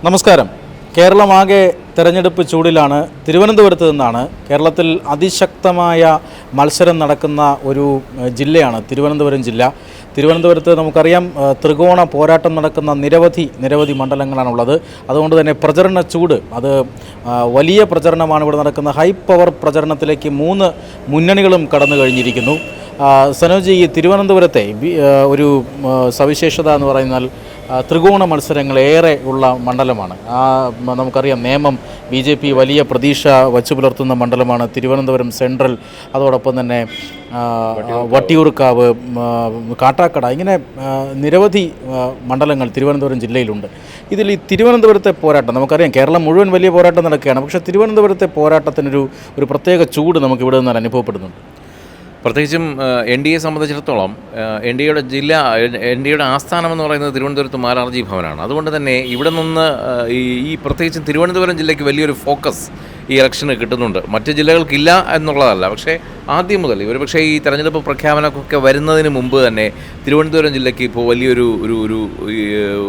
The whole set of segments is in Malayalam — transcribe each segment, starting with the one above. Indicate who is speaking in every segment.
Speaker 1: നമസ്കാരം. കേരളമാകെ തെരഞ്ഞെടുപ്പ് ചൂടിലാണ്. തിരുവനന്തപുരത്ത് നിന്നാണ്. കേരളത്തിൽ അതിശക്തമായ മത്സരം നടക്കുന്ന ഒരു ജില്ലയാണ് തിരുവനന്തപുരം ജില്ല. തിരുവനന്തപുരത്ത് നമുക്കറിയാം ത്രികോണ പോരാട്ടം നടക്കുന്ന നിരവധി മണ്ഡലങ്ങളാണുള്ളത്. അതുകൊണ്ട് തന്നെ പ്രചരണ ചൂട് അത് വലിയ പ്രചരണമാണ് ഇവിടെ നടക്കുന്ന. ഹൈ പവർ പ്രചരണത്തിലേക്ക് 3 മുന്നണികളും കടന്നു കഴിഞ്ഞിരിക്കുന്നു. സനോജ്, ഈ തിരുവനന്തപുരത്തെ ഒരു സവിശേഷത എന്ന് പറയുന്നാൽ ത്രികോണ മത്സരങ്ങൾ ഏറെ ഉള്ള മണ്ഡലമാണ്. നമുക്കറിയാം നേമം BJP വലിയ പ്രതീക്ഷ വച്ചു പുലർത്തുന്ന മണ്ഡലമാണ്. തിരുവനന്തപുരം സെൻട്രൽ, അതോടൊപ്പം തന്നെ വട്ടിയൂർക്കാവ്, കാട്ടാക്കട, ഇങ്ങനെ നിരവധി മണ്ഡലങ്ങൾ തിരുവനന്തപുരം ജില്ലയിലുണ്ട്. ഇതിൽ ഈ തിരുവനന്തപുരത്തെ പോരാട്ടം നമുക്കറിയാം, കേരളം മുഴുവൻ വലിയ പോരാട്ടം നടക്കുകയാണ്. പക്ഷേ തിരുവനന്തപുരത്തെ പോരാട്ടത്തിനൊരു പ്രത്യേക ചൂട് നമുക്ക് ഇവിടെ നിന്നാൽ അനുഭവപ്പെടുന്നുണ്ട്.
Speaker 2: പ്രത്യേകിച്ചും NDA സംബന്ധിച്ചിടത്തോളം NDAയുടെ ആസ്ഥാനം എന്ന് പറയുന്നത് തിരുവനന്തപുരത്ത് മാരാർജി ഭവനാണ്. അതുകൊണ്ട് തന്നെ ഇവിടെ നിന്ന് ഈ പ്രത്യേകിച്ചും തിരുവനന്തപുരം ജില്ലയ്ക്ക് വലിയൊരു ഫോക്കസ് ഈ ഇലക്ഷന് കിട്ടുന്നുണ്ട്. മറ്റ് ജില്ലകൾക്കില്ല എന്നുള്ളതല്ല, പക്ഷേ ആദ്യം മുതൽ ഒരുപക്ഷേ ഈ തെരഞ്ഞെടുപ്പ് പ്രഖ്യാപനമൊക്കെ വരുന്നതിന് മുമ്പ് തന്നെ തിരുവനന്തപുരം ജില്ലയ്ക്ക് ഇപ്പോൾ വലിയൊരു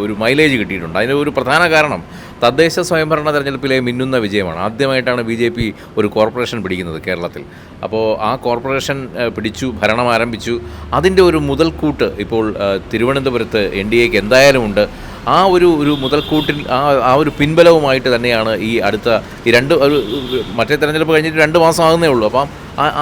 Speaker 2: ഒരു മൈലേജ് കിട്ടിയിട്ടുണ്ട്. അതിന് ഒരു പ്രധാന കാരണം തദ്ദേശ സ്വയംഭരണ തെരഞ്ഞെടുപ്പിലെ മിന്നുന്ന വിജയമാണ്. ആദ്യമായിട്ടാണ് BJP ഒരു കോർപ്പറേഷൻ പിടിക്കുന്നത് കേരളത്തിൽ. അപ്പോൾ ആ കോർപ്പറേഷൻ പിടിച്ചു, ഭരണം ആരംഭിച്ചു. അതിൻ്റെ ഒരു മുതൽക്കൂട്ട് ഇപ്പോൾ തിരുവനന്തപുരത്ത് NDAക്ക് എന്തായാലും ഉണ്ട്. ആ ഒരു മുതൽക്കൂട്ടിൽ ആ ഒരു പിൻബലവുമായിട്ട് തന്നെയാണ് ഈ അടുത്ത മറ്റേ തെരഞ്ഞെടുപ്പ് കഴിഞ്ഞിട്ട് 2 മാസം ആകുന്നേ ഉള്ളൂ. അപ്പം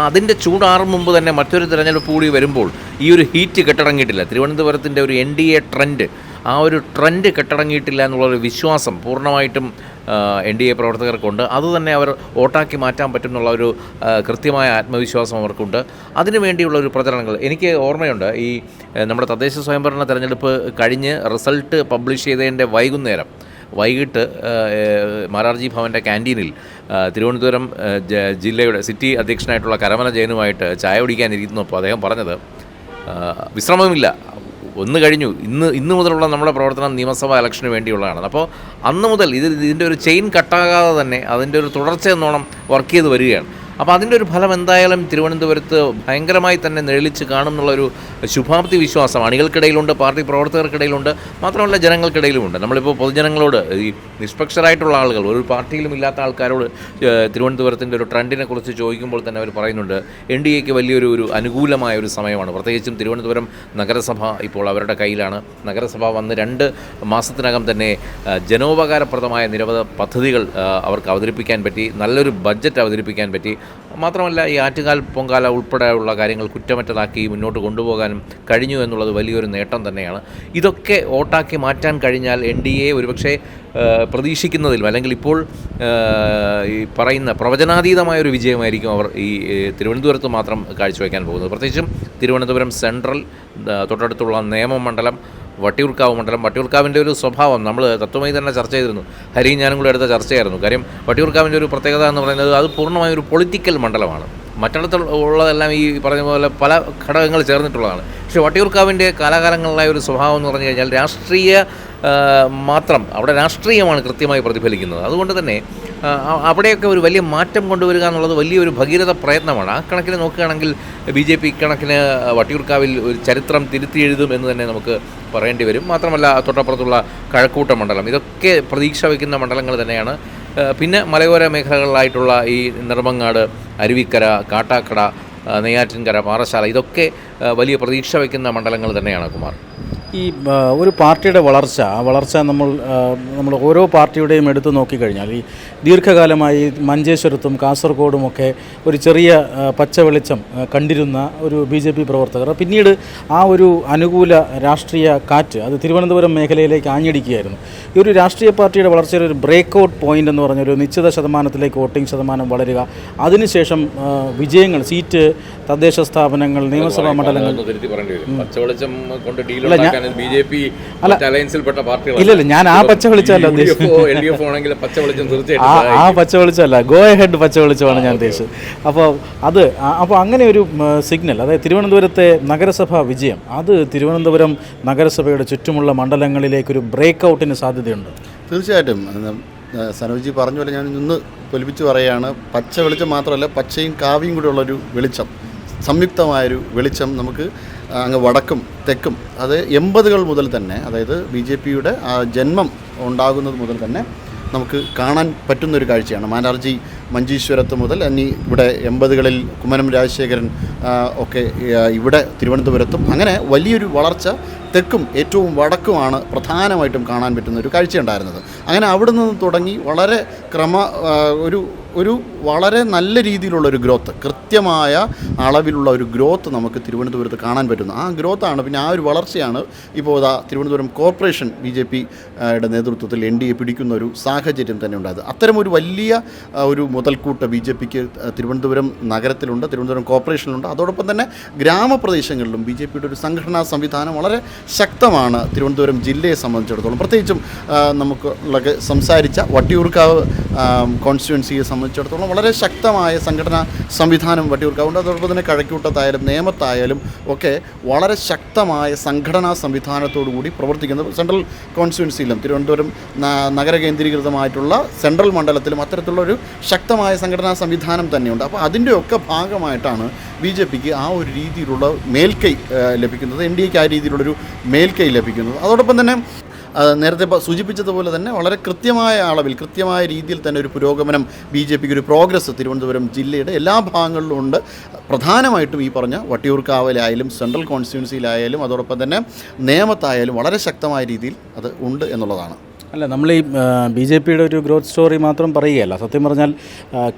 Speaker 2: അതിൻ്റെ ചൂടാറും മുമ്പ് തന്നെ മറ്റൊരു തെരഞ്ഞെടുപ്പ് കൂടി വരുമ്പോൾ ഈ ഒരു ഹീറ്റ് കെട്ടടങ്ങിയിട്ടില്ല. തിരുവനന്തപുരത്തിൻ്റെ ഒരു NDA ട്രെൻഡ്, ആ ഒരു ട്രെൻഡ് കെട്ടടങ്ങിയിട്ടില്ല എന്നുള്ളൊരു വിശ്വാസം പൂർണ്ണമായിട്ടും NDA പ്രവർത്തകർക്കുണ്ട്. അതുതന്നെ അവർ വോട്ടാക്കി മാറ്റാൻ പറ്റും എന്നുള്ള ഒരു കൃത്യമായ ആത്മവിശ്വാസം അവർക്കുണ്ട്. അതിനു വേണ്ടിയുള്ള ഒരു പ്രചരണങ്ങൾ എനിക്ക് ഓർമ്മയുണ്ട്. ഈ നമ്മുടെ തദ്ദേശ സ്വയംഭരണ തെരഞ്ഞെടുപ്പ് കഴിഞ്ഞ് റിസൾട്ട് പബ്ലിഷ് ചെയ്തതിൻ്റെ വൈകിട്ട് മാരാർജി ഭവൻ്റെ ക്യാൻറ്റീനിൽ തിരുവനന്തപുരം ജില്ലയുടെ സിറ്റി അധ്യക്ഷനായിട്ടുള്ള കരമന ജയനുമായിട്ട് ചായ കുടിക്കാനിരിക്കുന്നപ്പോൾ അദ്ദേഹം പറഞ്ഞത്, വിശ്രമമില്ല, ഒന്ന് കഴിഞ്ഞു, ഇന്ന് മുതലുള്ള നമ്മുടെ പ്രവർത്തനം നിയമസഭാ ഇലക്ഷന് വേണ്ടിയുള്ളതാണ്. അപ്പോൾ അന്ന് മുതൽ ഇതിൻ്റെ ഒരു ചെയിൻ കട്ടാകാതെ തന്നെ അതിൻ്റെ ഒരു തുടർച്ച എന്നോണം വർക്ക് ചെയ്ത് വരികയാണ്. അപ്പോൾ അതിൻ്റെ ഒരു ഫലം എന്തായാലും തിരുവനന്തപുരത്ത് ഭയങ്കരമായി തന്നെ നിഴലിച്ച് കാണും എന്നുള്ളൊരു ശുഭാപ്തി വിശ്വാസം അണികൾക്കിടയിലുണ്ട്, പാർട്ടി പ്രവർത്തകർക്കിടയിലുണ്ട്, മാത്രമല്ല ജനങ്ങൾക്കിടയിലുമുണ്ട്. നമ്മളിപ്പോൾ പൊതുജനങ്ങളോട്, ഈ നിഷ്പക്ഷരായിട്ടുള്ള ആളുകൾ, ഒരു പാർട്ടിയിലും ഇല്ലാത്ത ആൾക്കാരോട് തിരുവനന്തപുരത്തിൻ്റെ ഒരു ട്രെൻഡിനെ കുറിച്ച് ചോദിക്കുമ്പോൾ തന്നെ അവർ പറയുന്നുണ്ട് NDAക്ക് വലിയൊരു അനുകൂലമായ ഒരു സമയമാണ്. പ്രത്യേകിച്ചും തിരുവനന്തപുരം നഗരസഭ ഇപ്പോൾ അവരുടെ കയ്യിലാണ്. നഗരസഭ വന്ന് 2 മാസത്തിനകം തന്നെ ജനോപകാരപ്രദമായ നിരവധി പദ്ധതികൾ അവർക്ക് അവതരിപ്പിക്കാൻ പറ്റി, നല്ലൊരു ബഡ്ജറ്റ് അവതരിപ്പിക്കാൻ പറ്റി. മാത്രമല്ല ഈ ആറ്റുകാൽ പൊങ്കാല ഉൾപ്പെടെയുള്ള കാര്യങ്ങൾ കുറ്റമറ്റതാക്കി മുന്നോട്ട് കൊണ്ടുപോകാനും കഴിഞ്ഞു എന്നുള്ളത് വലിയൊരു നേട്ടം തന്നെയാണ്. ഇതൊക്കെ വോട്ടാക്കി മാറ്റാൻ കഴിഞ്ഞാൽ NDA ഒരുപക്ഷെ പ്രതീക്ഷിക്കുന്നതിലും അല്ലെങ്കിൽ ഇപ്പോൾ ഈ പറയുന്ന പ്രവചനാതീതമായൊരു വിജയമായിരിക്കും അവർ ഈ തിരുവനന്തപുരത്ത് മാത്രം കാഴ്ചവെക്കാൻ പോകുന്നത്. പ്രത്യേകിച്ചും തിരുവനന്തപുരം സെൻട്രൽ, തൊട്ടടുത്തുള്ള നേമം മണ്ഡലം, വട്ടിയൂർക്കാവ് മണ്ഡലം. വട്ടിയൂർക്കാവിൻ്റെ ഒരു സ്വഭാവം നമ്മൾ തത്വമായി തന്നെ ചർച്ച ചെയ്തിരുന്നു. ഹരിയും ഞാനും കൂടെ എടുത്ത ചർച്ചയായിരുന്നു. കാര്യം വട്ടിയൂർക്കാവിൻ്റെ ഒരു പ്രത്യേകത എന്ന് പറയുന്നത് അത് പൂർണ്ണമായും ഒരു പൊളിറ്റിക്കൽ മണ്ഡലമാണ്. മറ്റിടത്തുള്ളതെല്ലാം ഈ പറഞ്ഞ പോലെ പല ഘടകങ്ങൾ ചേർന്നിട്ടുള്ളതാണ്. പക്ഷേ വട്ടിയൂർക്കാവിൻ്റെ കാലാകാലങ്ങളിലായ ഒരു സ്വഭാവം എന്ന് പറഞ്ഞു കഴിഞ്ഞാൽ അവിടെ രാഷ്ട്രീയമാണ് കൃത്യമായി പ്രതിഫലിക്കുന്നത്. അതുകൊണ്ട് തന്നെ അവിടെയൊക്കെ ഒരു വലിയ മാറ്റം കൊണ്ടുവരിക എന്നുള്ളത് വലിയൊരു ഭഗീരഥ പ്രയത്നമാണ്. ആ കണക്കിന് നോക്കുകയാണെങ്കിൽ BJP കണക്കിന് വട്ടിയൂർക്കാവിൽ ഒരു ചരിത്രം തിരുത്തി എഴുതും എന്ന് തന്നെ നമുക്ക് പറയേണ്ടി വരും. മാത്രമല്ല തൊട്ടപ്പുറത്തുള്ള കഴക്കൂട്ട മണ്ഡലം, ഇതൊക്കെ പ്രതീക്ഷ വയ്ക്കുന്ന മണ്ഡലങ്ങൾ തന്നെയാണ്. പിന്നെ മലയോര മേഖലകളിലായിട്ടുള്ള ഈ നെടുമങ്ങാട്, അരുവിക്കര, കാട്ടാക്കട, നെയ്യാറ്റിൻകര, പാറശാല, ഇതൊക്കെ വലിയ പ്രതീക്ഷ വയ്ക്കുന്ന മണ്ഡലങ്ങൾ തന്നെയാണ് കുമാർ.
Speaker 1: ഈ ഒരു പാർട്ടിയുടെ വളർച്ച നമ്മൾ ഓരോ പാർട്ടിയുടെയും എടുത്തു നോക്കിക്കഴിഞ്ഞാൽ ഈ ദീർഘകാലമായി മഞ്ചേശ്വരത്തും കാസർഗോഡുമൊക്കെ ഒരു ചെറിയ പച്ച വെളിച്ചം കണ്ടിരുന്ന ഒരു BJP പ്രവർത്തകർ പിന്നീട് ആ ഒരു അനുകൂല രാഷ്ട്രീയ കാറ്റ് അത് തിരുവനന്തപുരം മേഖലയിലേക്ക് ആഞ്ഞടിക്കുകയായിരുന്നു. ഈ ഒരു രാഷ്ട്രീയ പാർട്ടിയുടെ വളർച്ചയുടെ ഒരു ബ്രേക്ക് ഔട്ട് പോയിൻ്റ് എന്ന് പറഞ്ഞൊരു നിശ്ചിത ശതമാനത്തിലേക്ക് വോട്ടിംഗ് ശതമാനം വളരുക, അതിനുശേഷം വിജയങ്ങൾ, സീറ്റ്, തദ്ദേശ സ്ഥാപനങ്ങൾ, നിയമസഭാ മണ്ഡലങ്ങൾ. ഇല്ല, ഞാൻ ആ പച്ച വെളിച്ചമല്ല ഉദ്ദേശിച്ചത്. ആ പച്ച വെളിച്ചമല്ല, ഗോ ഹെഡ് പച്ച വെളിച്ചമാണ് ഞാൻ ഉദ്ദേശിച്ചത്. അപ്പോൾ അങ്ങനെ ഒരു സിഗ്നൽ, അതായത് തിരുവനന്തപുരത്തെ നഗരസഭാ വിജയം, അത് തിരുവനന്തപുരം നഗരസഭയുടെ ചുറ്റുമുള്ള മണ്ഡലങ്ങളിലേക്കൊരു ബ്രേക്ക് ഔട്ടിന് സാധ്യതയുണ്ട്.
Speaker 3: തീർച്ചയായിട്ടും സനോജി പറഞ്ഞ പോലെ ഞാൻ ഇന്ന് പൊലിപ്പിച്ച് പറയുകയാണ്. പച്ച വെളിച്ചം മാത്രമല്ല, പച്ചയും കാവിയും കൂടെ ഉള്ളൊരു വെളിച്ചം സംയുക്തമായൊരു വെളിച്ചം നമുക്ക് അങ്ങ് വടക്കും തെക്കും അത് 80-കൾ മുതൽ തന്നെ, അതായത് BJPയുടെ ജന്മം ഉണ്ടാകുന്നത് മുതൽ തന്നെ നമുക്ക് കാണാൻ പറ്റുന്നൊരു കാഴ്ചയാണ്. മാരാർജി മഞ്ചീശ്വരത്ത് മുതൽ ഇവിടെ 80-കളിൽ കുമ്മനം രാജശേഖരൻ ഒക്കെ ഇവിടെ തിരുവനന്തപുരത്തും അങ്ങനെ വലിയൊരു വളർച്ച തെക്കും ഏറ്റവും വടക്കുമാണ് പ്രധാനമായിട്ടും കാണാൻ പറ്റുന്ന ഒരു കാഴ്ചയുണ്ടായിരുന്നത്. അങ്ങനെ അവിടെ നിന്ന് തുടങ്ങി വളരെ ഒരു വളരെ നല്ല രീതിയിലുള്ളൊരു ഗ്രോത്ത്, കൃത്യമായ അളവിലുള്ള ഒരു ഗ്രോത്ത് നമുക്ക് തിരുവനന്തപുരത്ത് കാണാൻ പറ്റുന്നു. ആ ഗ്രോത്താണ്, പിന്നെ ആ ഒരു വളർച്ചയാണ് ഇപ്പോൾ തിരുവനന്തപുരം കോർപ്പറേഷൻ BJPയുടെ നേതൃത്വത്തിൽ NDA പിടിക്കുന്ന ഒരു സാഹചര്യം തന്നെ ഉണ്ടായത്. അത്തരമൊരു വലിയ ഒരു മുതൽക്കൂട്ട് BJPക്ക് തിരുവനന്തപുരം നഗരത്തിലുണ്ട്, തിരുവനന്തപുരം കോർപ്പറേഷനിലുണ്ട്. അതോടൊപ്പം തന്നെ ഗ്രാമപ്രദേശങ്ങളിലും BJPയുടെ ഒരു സംഘടനാ സംവിധാനം വളരെ ശക്തമാണ് തിരുവനന്തപുരം ജില്ലയെ സംബന്ധിച്ചിടത്തോളം. പ്രത്യേകിച്ചും നമുക്ക് സംസാരിച്ച വട്ടിയൂർക്കാവ് കോൺസ്റ്റിറ്റ്യുവൻസിയെ സംബന്ധിച്ചിടത്തോളം വളരെ ശക്തമായ സംഘടനാ സംവിധാനം വട്ടിയൂർക്കാവുണ്ട്. അതോടൊപ്പം തന്നെ കഴക്കൂട്ടത്തായാലും നേമത്തായാലും ഒക്കെ വളരെ ശക്തമായ സംഘടനാ സംവിധാനത്തോടു കൂടി പ്രവർത്തിക്കുന്നത്. സെൻട്രൽ കോൺസ്റ്റിറ്റ്യുവൻസിയിലും തിരുവനന്തപുരം നഗര കേന്ദ്രീകൃതമായിട്ടുള്ള സെൻട്രൽ മണ്ഡലത്തിലും അത്തരത്തിലുള്ളൊരു ശക്തമായ സംഘടനാ സംവിധാനം തന്നെയുണ്ട്. അപ്പോൾ അതിൻ്റെയൊക്കെ ഭാഗമായിട്ടാണ് BJPക്ക് ആ ഒരു രീതിയിലുള്ള മേൽക്കൈ ലഭിക്കുന്നത്, NDAക്ക് ആ രീതിയിലുള്ളൊരു മേൽക്കൈ ലഭിക്കുന്നത്. അതോടൊപ്പം തന്നെ നേരത്തെ സൂചിപ്പിച്ചതുപോലെ തന്നെ വളരെ കൃത്യമായ അളവിൽ കൃത്യമായ രീതിയിൽ തന്നെ ഒരു പുരോഗമനം BJPക്ക് ഒരു പ്രോഗ്രസ് തിരുവനന്തപുരം ജില്ലയുടെ എല്ലാ ഭാഗങ്ങളിലും ഉണ്ട്. പ്രധാനമായിട്ടും ഈ പറഞ്ഞ വട്ടിയൂർക്കാവിലായാലും സെൻട്രൽ കോൺസ്റ്റിറ്റ്യുവൻസിയിലായാലും അതോടൊപ്പം തന്നെ നേമത്തായാലും വളരെ ശക്തമായ രീതിയിൽ അത് ഉണ്ട് എന്നുള്ളതാണ്.
Speaker 1: അല്ല, നമ്മൾ ഈ BJPയുടെ ഒരു ഗ്രോത്ത് സ്റ്റോറി മാത്രം പറയുകയല്ല. സത്യം പറഞ്ഞാൽ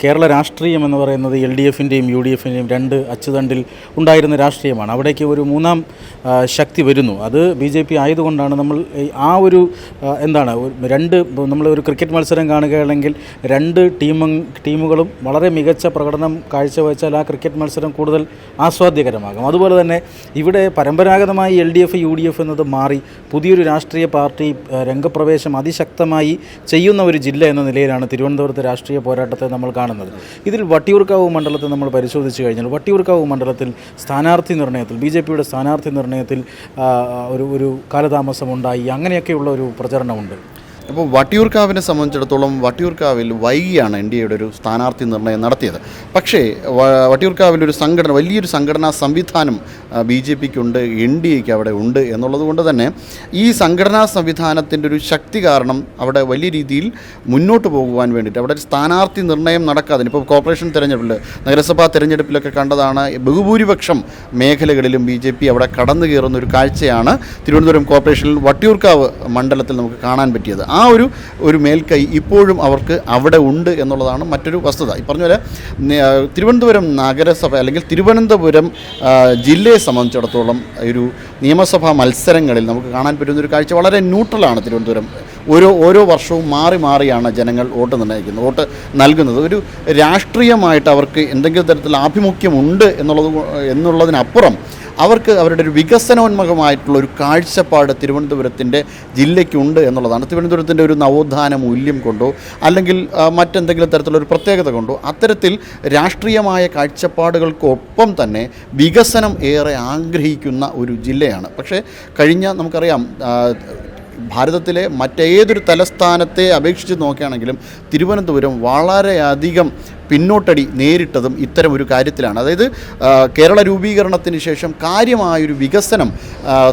Speaker 1: കേരള രാഷ്ട്രീയം എന്ന് പറയുന്നത് LDFൻ്റെയും UDFൻ്റെയും രണ്ട് അച്ചുതണ്ടിൽ ഉണ്ടായിരുന്ന രാഷ്ട്രീയമാണ്. അവിടേക്ക് ഒരു മൂന്നാം ശക്തി വരുന്നു. അത് BJP ആയതുകൊണ്ടാണ് നമ്മൾ ആ ഒരു നമ്മൾ ഒരു ക്രിക്കറ്റ് മത്സരം കാണുകയാണെങ്കിൽ രണ്ട് ടീമുകളും വളരെ മികച്ച പ്രകടനം കാഴ്ചവെച്ചാൽ ആ ക്രിക്കറ്റ് മത്സരം കൂടുതൽ ആസ്വാദ്യകരമാകും. അതുപോലെ തന്നെ ഇവിടെ പരമ്പരാഗതമായി LDF UDF എന്നത് മാറി പുതിയൊരു രാഷ്ട്രീയ പാർട്ടി രംഗപ്രവേശം അതിശക്തമായി ചെയ്യുന്ന ഒരു ജില്ല എന്ന നിലയിലാണ് തിരുവനന്തപുരത്തെ രാഷ്ട്രീയ പോരാട്ടത്തെ നമ്മൾ കാണുന്നത്. ഇതിൽ വട്ടിയൂർക്കാവ് മണ്ഡലത്തെ നമ്മൾ പരിശോധിച്ച് കഴിഞ്ഞാൽ വട്ടിയൂർക്കാവ് മണ്ഡലത്തിൽ സ്ഥാനാർത്ഥി നിർണയത്തിൽ BJPയുടെ സ്ഥാനാർത്ഥി നിർണയത്തിൽ ഒരു കാലതാമസമുണ്ടായി, അങ്ങനെയൊക്കെയുള്ള ഒരു പ്രചരണമുണ്ട്.
Speaker 3: അപ്പോൾ വട്ടിയൂർക്കാവിനെ സംബന്ധിച്ചിടത്തോളം വട്ടിയൂർക്കാവിൽ വൈകിയാണ് NDAയുടെ ഒരു സ്ഥാനാർത്ഥി നിർണയം നടത്തിയത്. പക്ഷേ വട്ടിയൂർക്കാവിലൊരു വലിയൊരു സംഘടനാ സംവിധാനം BJPക്കുണ്ട്, NDAക്ക് അവിടെ ഉണ്ട് എന്നുള്ളത് കൊണ്ട് തന്നെ ഈ സംഘടനാ സംവിധാനത്തിൻ്റെ ഒരു ശക്തി കാരണം അവിടെ വലിയ രീതിയിൽ മുന്നോട്ട് പോകുവാൻ വേണ്ടിയിട്ട് അവിടെ ഒരു സ്ഥാനാർത്ഥി നിർണയം നടക്കാതെ ഇപ്പോൾ കോർപ്പറേഷൻ തിരഞ്ഞെടുപ്പിൽ നഗരസഭാ തിരഞ്ഞെടുപ്പിലൊക്കെ കണ്ടതാണ് ബഹുഭൂരിപക്ഷം മേഖലകളിലും BJP അവിടെ കടന്നു കയറുന്ന ഒരു കാഴ്ചയാണ് തിരുവനന്തപുരം കോർപ്പറേഷനിൽ വട്ടിയൂർക്കാവ് മണ്ഡലത്തിൽ നമുക്ക് കാണാൻ പറ്റിയത്. ആ ഒരു മേൽക്കൈ ഇപ്പോഴും അവർക്ക് അവിടെ ഉണ്ട് എന്നുള്ളതാണ് മറ്റൊരു വസ്തുത. ഈ പറഞ്ഞ പോലെ തിരുവനന്തപുരം നഗരസഭ അല്ലെങ്കിൽ തിരുവനന്തപുരം ജില്ലയെ സംബന്ധിച്ചിടത്തോളം ഒരു നിയമസഭാ മത്സരങ്ങളിൽ നമുക്ക് കാണാൻ പറ്റുന്ന ഒരു കാഴ്ച വളരെ ന്യൂട്രലാണ്. തിരുവനന്തപുരം ഓരോ വർഷവും മാറിയാണ് ജനങ്ങൾ വോട്ട് നൽകുന്നത്. ഒരു രാഷ്ട്രീയമായിട്ട് അവർക്ക് എന്തെങ്കിലും തരത്തിൽ ആഭിമുഖ്യമുണ്ട് എന്നുള്ളതിനപ്പുറം അവർക്ക് അവരുടെ ഒരു വികസനോന്മുഖമായിട്ടുള്ള ഒരു കാഴ്ചപ്പാട് തിരുവനന്തപുരത്തിൻ്റെ ജില്ലയ്ക്കുണ്ട് എന്നുള്ളതാണ്. തിരുവനന്തപുരത്തിൻ്റെ ഒരു നവോത്ഥാന മൂല്യം കൊണ്ടോ അല്ലെങ്കിൽ മറ്റെന്തെങ്കിലും തരത്തിലുള്ള ഒരു പ്രത്യേകത കൊണ്ടോ അത്തരത്തിൽ രാഷ്ട്രീയമായ കാഴ്ചപ്പാടുകൾക്കൊപ്പം തന്നെ വികസനം ഏറെ ആഗ്രഹിക്കുന്ന ഒരു ജില്ലയാണ്. പക്ഷേ നമുക്കറിയാം ഭാരതത്തിലെ മറ്റേതൊരു തലസ്ഥാനത്തെ അപേക്ഷിച്ച് നോക്കുകയാണെങ്കിലും തിരുവനന്തപുരം വളരെയധികം പിന്നോട്ടടി നേരിട്ടതും ഇത്തരം ഒരു കാര്യത്തിലാണ്. അതായത് കേരള രൂപീകരണത്തിന് ശേഷം കാര്യമായൊരു വികസനം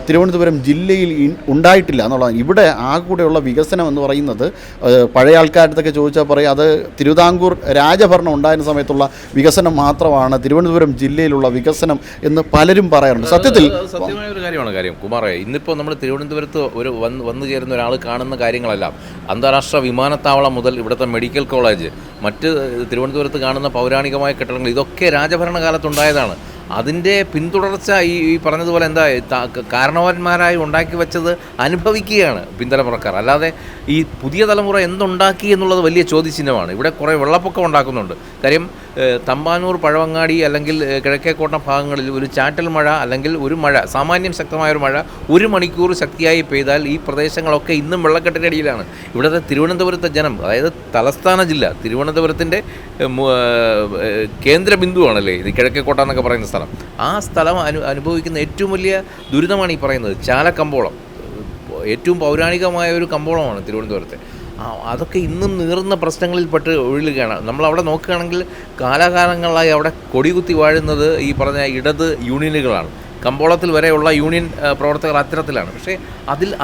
Speaker 3: തിരുവനന്തപുരം ജില്ലയിൽ ഉണ്ടായിട്ടില്ല എന്നുള്ളതാണ്. ഇവിടെ ആകെക്കൂടെയുള്ള വികസനം എന്ന് പറയുന്നത് പഴയ ആൾക്കാരത്തൊക്കെ ചോദിച്ചാൽ പറയും അത് തിരുവിതാംകൂർ രാജഭരണം ഉണ്ടായിരുന്ന സമയത്തുള്ള വികസനം മാത്രമാണ് തിരുവനന്തപുരം ജില്ലയിലുള്ള വികസനം എന്ന് പലരും പറയാറുണ്ട്.
Speaker 2: സത്യമായ ഒരു കാര്യമാണ് കുമാറേ. ഇന്നിപ്പോൾ നമ്മൾ തിരുവനന്തപുരത്ത് വന്നു ചേരുന്ന ഒരാൾ കാണുന്ന കാര്യങ്ങളെല്ലാം അന്താരാഷ്ട്ര വിമാനത്താവളം മുതൽ ഇവിടുത്തെ മെഡിക്കൽ കോളേജ്, മറ്റ് തിരുവനന്തപുരത്ത് കാണുന്ന പൗരാണികമായ കെട്ടിടങ്ങൾ, ഇതൊക്കെ രാജഭരണകാലത്തുണ്ടായതാണ്. അതിൻ്റെ പിന്തുടർച്ച ഈ പറഞ്ഞതുപോലെ കാരണവന്മാരായി ഉണ്ടാക്കി വെച്ചത് അനുഭവിക്കുകയാണ് പിന്തലമുറക്കാർ. അല്ലാതെ ഈ പുതിയ തലമുറ എന്തുണ്ടാക്കി എന്നുള്ളത് വലിയ ചോദ്യചിഹ്നമാണ്. ഇവിടെ കുറേ വെള്ളപ്പൊക്കം ഉണ്ടാക്കുന്നുണ്ട്. കാര്യം തമ്പാനൂർ, പഴവങ്ങാടി അല്ലെങ്കിൽ കിഴക്കേക്കോട്ട ഭാഗങ്ങളിൽ ഒരു ചാറ്റൽ മഴ അല്ലെങ്കിൽ ഒരു മഴ, സാമാന്യം ശക്തമായൊരു മഴ 1 മണിക്കൂർ ശക്തിയായി പെയ്താൽ ഈ പ്രദേശങ്ങളൊക്കെ ഇന്നും വെള്ളക്കെട്ടിനടിയിലാണ്. ഇവിടുത്തെ തിരുവനന്തപുരത്തെ ജനം, അതായത് തലസ്ഥാന ജില്ല, തിരുവനന്തപുരത്തിൻ്റെ കേന്ദ്ര ബിന്ദുവാണല്ലേ ഇത് കിഴക്കേക്കോട്ട എന്നൊക്കെ പറയുന്ന സ്ഥലം. ആ സ്ഥലം അനുഭവിക്കുന്ന ഏറ്റവും വലിയ ദുരിതമാണ് ഈ പറയുന്നത് ചാലക്കമ്പോളം. ഏറ്റവും പൗരാണികമായ ഒരു കമ്പോളമാണ് തിരുവനന്തപുരത്തെ. അതൊക്കെ ഇന്നും നീറുന്ന പ്രശ്നങ്ങളിൽപ്പെട്ട് ഒഴുകുകയാണ്. നമ്മളവിടെ നോക്കുകയാണെങ്കിൽ കാലാകാലങ്ങളായി അവിടെ കൊടികുത്തി വാഴുന്നത് ഈ പറഞ്ഞ ഇടത് യൂണിയനുകളാണ്. കമ്പോളത്തിൽ വരെയുള്ള യൂണിയൻ പ്രവർത്തകർ അത്തരത്തിലാണ്. പക്ഷേ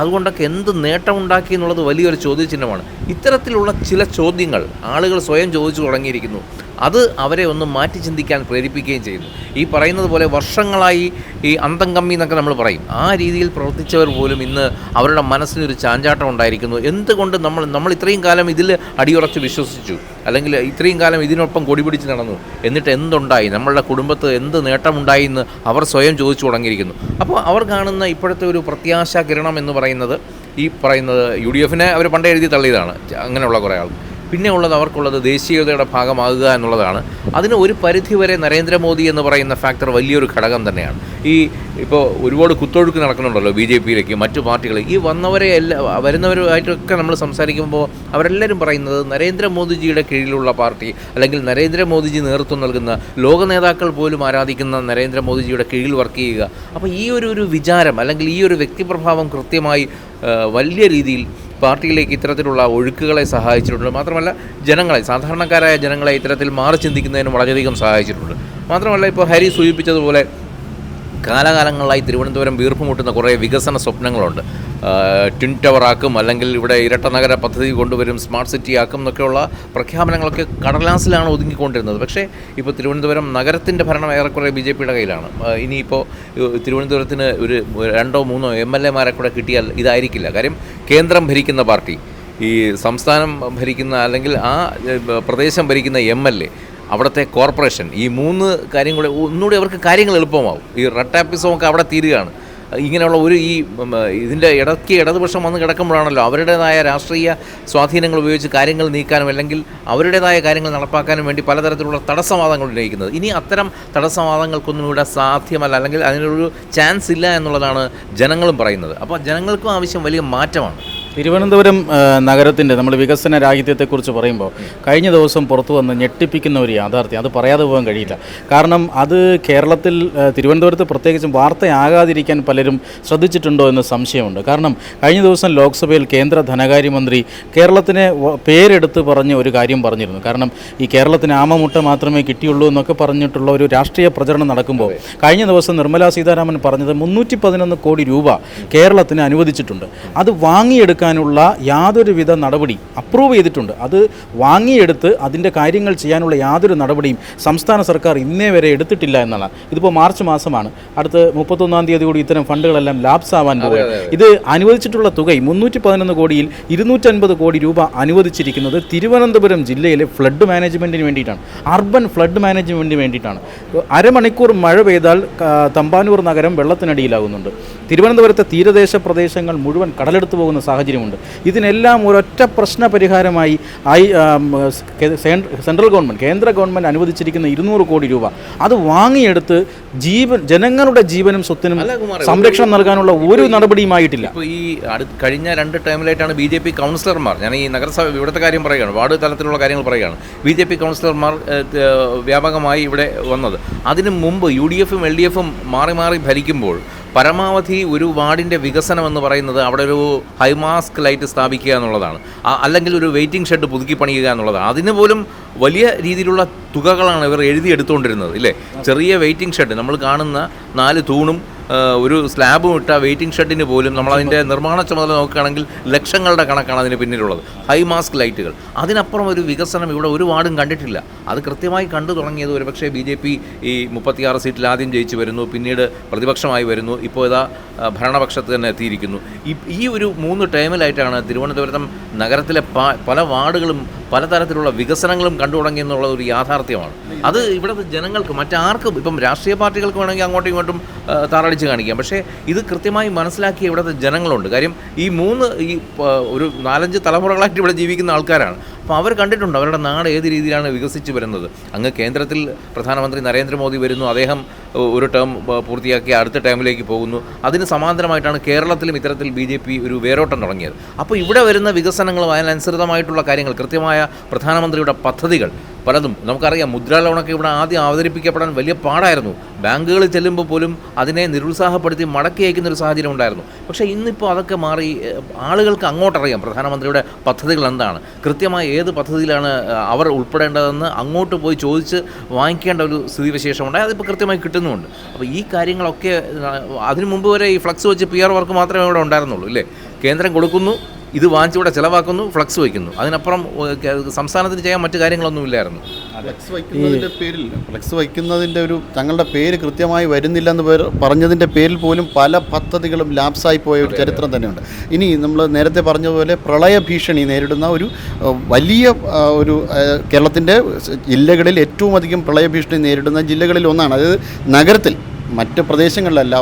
Speaker 2: അതുകൊണ്ടൊക്കെ എന്ത് നേട്ടമുണ്ടാക്കി എന്നുള്ളത് വലിയൊരു ചോദ്യചിഹ്നമാണ്. ഇത്തരത്തിലുള്ള ചില ചോദ്യങ്ങൾ ആളുകൾ സ്വയം ചോദിച്ചു തുടങ്ങിയിരിക്കുന്നു. അത് അവരെ ഒന്ന് മാറ്റി ചിന്തിക്കാൻ പ്രേരിപ്പിക്കുകയും ചെയ്യുന്നു. ഈ പറയുന്നത് പോലെ വർഷങ്ങളായി ഈ അന്തം കമ്മി എന്നൊക്കെ നമ്മൾ പറയും, ആ രീതിയിൽ പ്രവർത്തിച്ചവർ പോലും ഇന്ന് അവരുടെ മനസ്സിനൊരു ചാഞ്ചാട്ടം ഉണ്ടായിരിക്കുന്നു. എന്തുകൊണ്ട് നമ്മൾ ഇത്രയും കാലം ഇതിൽ അടിയുറച്ച് വിശ്വസിച്ചു, അല്ലെങ്കിൽ ഇത്രയും കാലം ഇതിനൊപ്പം കൊടിപിടിച്ച് നടന്നു, എന്നിട്ട് എന്തുണ്ടായി, നമ്മളുടെ കുടുംബത്ത് എന്ത് നേട്ടമുണ്ടായി എന്ന് അവർ സ്വയം ചോദിച്ചു തുടങ്ങിയിരിക്കുന്നു. അപ്പോൾ അവർ കാണുന്ന ഇപ്പോഴത്തെ ഒരു പ്രത്യാശാ കിരണം എന്ന് പറയുന്നത് ഈ പറയുന്നത് UDF അവർ പണ്ടേ എഴുതി തള്ളിയതാണ് അങ്ങനെയുള്ള കുറേ ആൾ. പിന്നെ അവർക്കുള്ളത് ദേശീയതയുടെ ഭാഗമാകുക എന്നുള്ളതാണ്. അതിന് ഒരു പരിധിവരെ നരേന്ദ്രമോദി എന്ന് പറയുന്ന ഫാക്ടർ വലിയൊരു ഘടകം തന്നെയാണ്. ഇപ്പോൾ ഒരുപാട് കുത്തൊഴുക്ക് നടക്കുന്നുണ്ടല്ലോ BJPയിലേക്ക്, മറ്റു പാർട്ടികൾ. ഈ വരുന്നവരുമായിട്ടൊക്കെ നമ്മൾ സംസാരിക്കുമ്പോൾ അവരെല്ലാവരും പറയുന്നത് നരേന്ദ്രമോദിജിയുടെ കീഴിലുള്ള പാർട്ടി, അല്ലെങ്കിൽ നരേന്ദ്രമോദിജി നേതൃത്വം നൽകുന്ന ലോക നേതാക്കൾ പോലും ആരാധിക്കുന്ന നരേന്ദ്രമോദിജിയുടെ കീഴിൽ വർക്ക് ചെയ്യുക. അപ്പോൾ ഈ ഒരു വിചാരം, അല്ലെങ്കിൽ ഈ ഒരു വ്യക്തിപ്രഭാവം കൃത്യമായി വലിയ രീതിയിൽ പാർട്ടിയിലേക്ക് ഇത്തരത്തിലുള്ള ഒഴുക്കുകളെ സഹായിച്ചിട്ടുണ്ട്. മാത്രമല്ല സാധാരണക്കാരായ ജനങ്ങളെ ഇത്തരത്തിൽ മാറി ചിന്തിക്കുന്നതിനും വളരെയധികം സഹായിച്ചിട്ടുണ്ട്. മാത്രമല്ല ഇപ്പോൾ ഹരി സൂചിപ്പിച്ചതുപോലെ കാലാകാലങ്ങളായി തിരുവനന്തപുരം വീർപ്പുമുട്ടുന്ന കുറേ വികസന സ്വപ്നങ്ങളുണ്ട്. ട്വിൻ ടവർ ആക്കും, അല്ലെങ്കിൽ ഇവിടെ ഇരട്ട നഗര പദ്ധതി കൊണ്ടുവരും, സ്മാർട്ട് സിറ്റി ആക്കും എന്നൊക്കെയുള്ള പ്രഖ്യാപനങ്ങളൊക്കെ കടലാസിലാണ് ഒതുങ്ങിക്കൊണ്ടിരുന്നത്. പക്ഷേ ഇപ്പോൾ തിരുവനന്തപുരം നഗരത്തിൻ്റെ ഭരണം ഏറെക്കുറെ BJPയുടെ കയ്യിലാണ്. ഇനിയിപ്പോൾ തിരുവനന്തപുരത്തിന് ഒരു 2-3 MLA-മാരെ കൂടെ കിട്ടിയാൽ ഇതായിരിക്കില്ല. കാര്യം കേന്ദ്രം ഭരിക്കുന്ന പാർട്ടി, ഈ സംസ്ഥാനം ഭരിക്കുന്ന, അല്ലെങ്കിൽ ആ പ്രദേശം ഭരിക്കുന്ന MLA, അവിടുത്തെ കോർപ്പറേഷൻ, ഈ 3 കാര്യം കൂടെ ഒന്നുകൂടി അവർക്ക് കാര്യങ്ങൾ എളുപ്പമാവും. ഈ റട്ടാപ്പിസമൊക്കെ അവിടെ തീരുകയാണ്. ഇങ്ങനെയുള്ള ഇതിൻ്റെ ഇടതുപക്ഷം വന്ന് കിടക്കുമ്പോഴാണല്ലോ അവരുടേതായ രാഷ്ട്രീയ സ്വാധീനങ്ങൾ ഉപയോഗിച്ച് കാര്യങ്ങൾ നീക്കാനും, അല്ലെങ്കിൽ അവരുടേതായ കാര്യങ്ങൾ നടപ്പാക്കാനും വേണ്ടി പലതരത്തിലുള്ള തടസ്സവാദങ്ങൾ ഉന്നയിക്കുന്നത്. ഇനി അത്തരം തടസ്സവാദങ്ങൾക്കൊന്നും ഇവിടെ സാധ്യമല്ല, അല്ലെങ്കിൽ അതിനൊരു ചാൻസ് ഇല്ല എന്നുള്ളതാണ് ജനങ്ങളും പറയുന്നത്. അപ്പോൾ ജനങ്ങൾക്കും ആവശ്യം വലിയ മാറ്റമാണ്.
Speaker 1: തിരുവനന്തപുരം നഗരത്തിൻ്റെ നമ്മൾ വികസന രാഹിത്യത്തെക്കുറിച്ച് പറയുമ്പോൾ കഴിഞ്ഞ ദിവസം പുറത്തു വന്ന് ഞെട്ടിപ്പിക്കുന്ന ഒരു യാഥാർത്ഥ്യം, അത് പറയാതെ പോകാൻ കഴിയില്ല. കാരണം അത് കേരളത്തിൽ, തിരുവനന്തപുരത്ത് പ്രത്യേകിച്ചും വാർത്തയാകാതിരിക്കാൻ പലരും ശ്രദ്ധിച്ചിട്ടുണ്ടോ എന്ന് സംശയമുണ്ട്. കാരണം കഴിഞ്ഞ ദിവസം ലോക്സഭയിൽ കേന്ദ്ര ധനകാര്യമന്ത്രി കേരളത്തിനെ പേരെടുത്ത് പറഞ്ഞ ഒരു കാര്യം പറഞ്ഞിരുന്നു. കാരണം ഈ കേരളത്തിന് ആമമുട്ട മാത്രമേ കിട്ടിയുള്ളൂ എന്നൊക്കെ പറഞ്ഞിട്ടുള്ള ഒരു രാഷ്ട്രീയ പ്രചരണം നടക്കുമ്പോൾ കഴിഞ്ഞ ദിവസം നിർമ്മലാ സീതാരാമൻ പറഞ്ഞത് 311 കോടി രൂപ കേരളത്തിന് അനുവദിച്ചിട്ടുണ്ട്. അത് വാങ്ങിയെടുക്കാൻ യാതൊരുവിധ നടപടി അപ്രൂവ് ചെയ്തിട്ടുണ്ട്. അത് വാങ്ങിയെടുത്ത് അതിൻ്റെ കാര്യങ്ങൾ ചെയ്യാനുള്ള യാതൊരു നടപടിയും സംസ്ഥാന സർക്കാർ ഇന്നേ വരെ എടുത്തിട്ടില്ല എന്നാണ്. ഇതിപ്പോൾ മാർച്ച് മാസമാണ്, അടുത്ത് 31-ാം തീയതി കൂടി ഇത്തരം ഫണ്ടുകളെല്ലാം ലാപ്സ് ആവാൻ പോകുക. ഇത് അനുവദിച്ചിട്ടുള്ള തുക 311 കോടിയിൽ 250 കോടി രൂപ അനുവദിച്ചിരിക്കുന്നത് തിരുവനന്തപുരം ജില്ലയിലെ ഫ്ലഡ് മാനേജ്മെൻറ്റിന് വേണ്ടിയിട്ടാണ്, അർബൻ ഫ്ലഡ് മാനേജ്മെൻറ്റിന് വേണ്ടിയിട്ടാണ്. അരമണിക്കൂർ മഴ പെയ്താൽ തമ്പാനൂർ നഗരം വെള്ളത്തിനടിയിലാകുന്നുണ്ട്. തിരുവനന്തപുരത്തെ തീരദേശ പ്രദേശങ്ങൾ മുഴുവൻ കടലെടുത്തു പോകുന്ന സാഹചര്യമുണ്ട്. ഇതിനെല്ലാം ഒരൊറ്റ പ്രശ്ന പരിഹാരമായി സെൻട്രൽ ഗവൺമെൻറ്, കേന്ദ്ര ഗവൺമെൻറ് അനുവദിച്ചിരിക്കുന്ന 200 കോടി രൂപ അത് വാങ്ങിയെടുത്ത് ജനങ്ങളുടെ ജീവനും സ്വത്തിനും സംരക്ഷണം നൽകാനുള്ള ഒരു നടപടിയുമായിട്ടില്ല.
Speaker 2: ഇപ്പോൾ ഈ കഴിഞ്ഞ 2 ടൈമിലായിട്ടാണ് BJP കൗൺസിലർമാർ, ഞാൻ ഈ നഗരസഭ ഇവിടുത്തെ കാര്യം പറയുകയാണ്, വാർഡ് തലത്തിലുള്ള കാര്യങ്ങൾ പറയുകയാണ്, BJP കൗൺസിലർമാർ വ്യാപകമായി ഇവിടെ വന്നത്. അതിനു മുമ്പ് UDF-ഉം LDF-ഉം മാറി മാറി ഭരിക്കുമ്പോൾ പരമാവധി ഒരു വാർഡിൻ്റെ വികസനം എന്ന് പറയുന്നത് അവിടെ ഒരു ഹൈമാസ്ക് ലൈറ്റ് സ്ഥാപിക്കുക എന്നുള്ളതാണ്, അല്ലെങ്കിൽ ഒരു വെയിറ്റിംഗ് ഷെഡ് പുതുക്കി പണിയുക എന്നുള്ളതാണ്. അതിന് പോലും വലിയ രീതിയിലുള്ള തുകകളാണ് ഇവർ എഴുതിയെടുത്തുകൊണ്ടിരുന്നത്, ഇല്ലേ? ചെറിയ വെയിറ്റിംഗ് ഷെഡ്, നമ്മൾ കാണുന്ന 4 തൂണും ഒരു സ്ലാബും ഇട്ട വെയിറ്റിംഗ് ഷെഡിന് പോലും നമ്മളതിൻ്റെ നിർമ്മാണ ചുമതല നോക്കുകയാണെങ്കിൽ ലക്ഷങ്ങളുടെ കണക്കാണ് അതിന് പിന്നിലുള്ളത്. ഹൈ മാസ്ക് ലൈറ്റുകൾ, അതിനപ്പുറം ഒരു വികസനം ഇവിടെ ഒരു വാർഡും കണ്ടിട്ടില്ല. അത് കൃത്യമായി കണ്ടു തുടങ്ങിയത് ഒരുപക്ഷേ BJP ഈ 36 സീറ്റിൽ ആദ്യം ജയിച്ചു വരുന്നു, പിന്നീട് പ്രതിപക്ഷമായി വരുന്നു, ഇപ്പോൾ ഇതാ ഭരണപക്ഷത്ത് തന്നെ എത്തിയിരിക്കുന്നു. ഈ ഒരു 3 ടൈമിലായിട്ടാണ് തിരുവനന്തപുരം നഗരത്തിലെ പല വാർഡുകളും പലതരത്തിലുള്ള വികസനങ്ങളും കണ്ടു തുടങ്ങിയെന്നുള്ളത് ഒരു യാഥാർത്ഥ്യമാണ്. അത് ഇവിടുത്തെ ജനങ്ങൾക്ക്, മറ്റാർക്കും, ഇപ്പം രാഷ്ട്രീയ പാർട്ടികൾക്ക് വേണമെങ്കിൽ അങ്ങോട്ടും ഇങ്ങോട്ടും താറടിച്ച് കാണിക്കാം, പക്ഷേ ഇത് കൃത്യമായി മനസ്സിലാക്കിയ ഇവിടുത്തെ ജനങ്ങളുണ്ട്. കാര്യം ഈ ഒരു 4-5 തലമുറകളായിട്ട് ഇവിടെ ജീവിക്കുന്ന ആൾക്കാരാണ്. അപ്പോൾ അവർ കണ്ടിട്ടുണ്ട് അവരുടെ നാട് ഏത് രീതിയിലാണ് വികസിച്ച് വരുന്നത്. അങ്ങ് കേന്ദ്രത്തിൽ പ്രധാനമന്ത്രി നരേന്ദ്രമോദി വരുന്നു, അദ്ദേഹം ഒരു ടേം പൂർത്തിയാക്കി അടുത്ത ടേമിലേക്ക് പോകുന്നു. അതിന് സമാന്തരമായിട്ടാണ് കേരളത്തിലും ഇത്തരത്തിൽ BJP ഒരു വേരോട്ടം തുടങ്ങിയത്. അപ്പോൾ ഇവിടെ വരുന്ന വികസനങ്ങളും അതിനനുസൃതമായിട്ടുള്ള കാര്യങ്ങൾ, കൃത്യമായ പ്രധാനമന്ത്രിയുടെ പദ്ധതികൾ പലതും നമുക്കറിയാം. മുദ്രാ ലോണൊക്കെ ഇവിടെ ആദ്യം അവതരിപ്പിക്കപ്പെടാൻ വലിയ പാടായിരുന്നു. ബാങ്കുകളിൽ ചെല്ലുമ്പോൾ പോലും അതിനെ നിരുത്സാഹപ്പെടുത്തി മടക്കി അയക്കുന്ന ഒരു സാഹചര്യം ഉണ്ടായിരുന്നു. പക്ഷേ ഇന്നിപ്പോൾ അതൊക്കെ മാറി. ആളുകൾക്ക് അങ്ങോട്ടറിയാം പ്രധാനമന്ത്രിയുടെ പദ്ധതികൾ എന്താണ്, കൃത്യമായി ഏത് പദ്ധതിയിലാണ് അവർ ഉൾപ്പെടേണ്ടതെന്ന് അങ്ങോട്ട് പോയി ചോദിച്ച് വാങ്ങിക്കേണ്ട ഒരു സ്ഥിതിവിശേഷമുണ്ടായി. അതിപ്പോൾ കൃത്യമായി കിട്ടുന്നുമുണ്ട്. അപ്പോൾ ഈ കാര്യങ്ങളൊക്കെ അതിനു മുമ്പ് വരെ ഈ ഫ്ലക്സ് വെച്ച് PR വർക്ക് മാത്രമേ ഇവിടെ ഉണ്ടായിരുന്നുള്ളൂ, ഇല്ലേ? കേന്ദ്രം കൊടുക്കുന്നു, ഇത് വാങ്ങിച്ചിവിടെ ചിലവാക്കുന്നു, ഫ്ലക്സ് വയ്ക്കുന്നു. അതിനപ്പുറം സംസ്ഥാനത്തിന് ചെയ്യാൻ മറ്റു കാര്യങ്ങളൊന്നുമില്ലായിരുന്നു.
Speaker 3: ഫ്ലക്സ് വയ്ക്കുന്നതിൻ്റെ ഒരു തങ്ങളുടെ പേര് കൃത്യമായി വരുന്നില്ല എന്ന് പറഞ്ഞതിൻ്റെ പേരിൽ പോലും പല പദ്ധതികളും ലാപ്സായി പോയ ഒരു ചരിത്രം തന്നെയുണ്ട്. ഇനി നമ്മൾ നേരത്തെ പറഞ്ഞതുപോലെ പ്രളയ ഭീഷണി നേരിടുന്ന ഒരു വലിയ ഒരു കേരളത്തിൻ്റെ ജില്ലകളിൽ ഏറ്റവും അധികം പ്രളയ ഭീഷണി നേരിടുന്ന ജില്ലകളിൽ ഒന്നാണ്. അതായത് നഗരത്തിൽ, മറ്റ് പ്രദേശങ്ങളിലല്ല.